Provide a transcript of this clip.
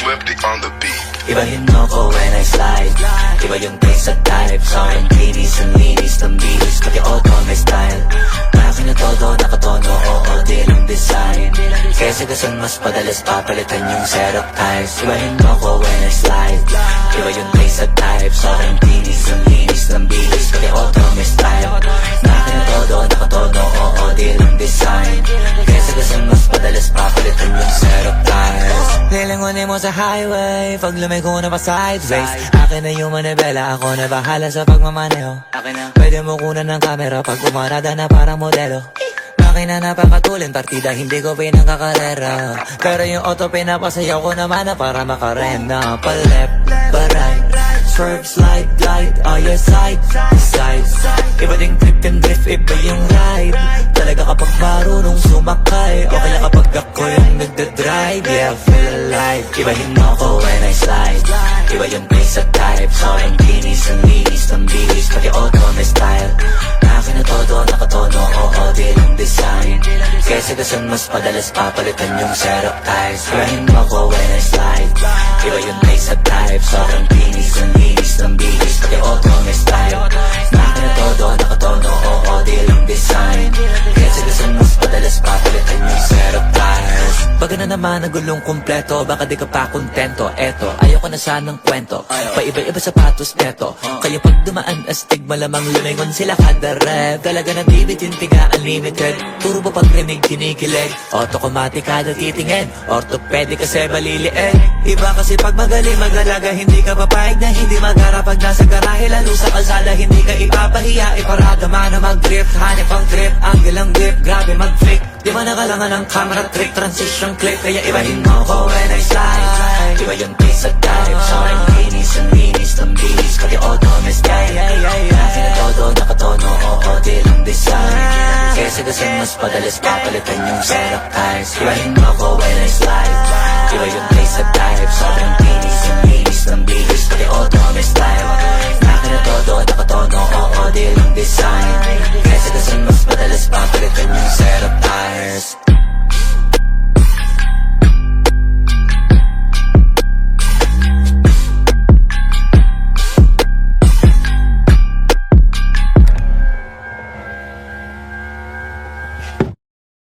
Flipty on the beat. Ibahin mo ko when I slide. Iba yung taste at type. Sa akin kinis ang linis ng bihis. Pati auto may style. Akin na todo nakatono. Oo, di lang design. Kesa gasan mas padalas papalitan yung setup ties. Ibahin mo ko when I slide. Iba yung taste at type. Sa akin kinis ang linis ng bihis. Pati auto may style. Akin na todo nakatono. Oo, di lang design. Kesa gasan mas padalas papalitan yung setup ties. Nilangunin mo sa highway. Pag lumiko na pa sideways. Akin na yung manibela. Ako na bahala sa pagmamaneho. Pwede mo kunan ng camera pag umarada na parang modelo. Makina napakatulin, partida hindi ko pinangkakarera. Pero yung auto pinapasayaw ko naman na para makarena. Pa left, pa right, swerve, slide, glide. Oh yeah, side, side. Iba ding trip and drift, iba yung ride. Talaga kapag marunong sumakay. Okay lang kapag ako yung nagdadrive. Yeah, feel alive. Ibahin mo ko when I slide. Iba yung pace at type. Sa akin kinis ang linis ng bihis. Pati auto may style. Akin na todo nakatono. Oo, di lang design. Kesa gasan mas padalas papalitan yung setup ties. Ibahin mo ko when I slide. Iba yung pace at type. Sa akin kinis ang linis ng bihis. Pati auto may style. Akin na todo nakatono. Oo, di lang design. Kesa gasan mas padalas papalitan yung setup ties. Pag na naman nagulong kumpleto, baka di ka pa kontento. Eto, ayoko na sanang kwento. Paiba-iba sapatos neto. Kaya pag dumaan astig, malamang lumingon sila kada rep. Talaga na bibitin tiga unlimited. Puro ba pagrinig kinikilig? Automatic kada titingin. Orthopedic kasi baliliin. Iba kasi pag magaling magalaga, hindi ka papayag na hindi magara. Pag nasa garahe lalo sa kalsada, hindi ka ipapahiya. Iparada man na mag-drift, hanip ang grip. Angle ang grip, grabe mag-flick. Di ba nakalangan ng camera trick, transition clip. Kaya ibahin mo ko when I slide. Iba yung taste at type. Sa akin kinis ang linis ng bihis. Pati auto may style. Akin na todo nakatono. Oo, di lang design. Kesa gasan mas padalas papalitan yung setup ties. Ibahin mo ko when I slide.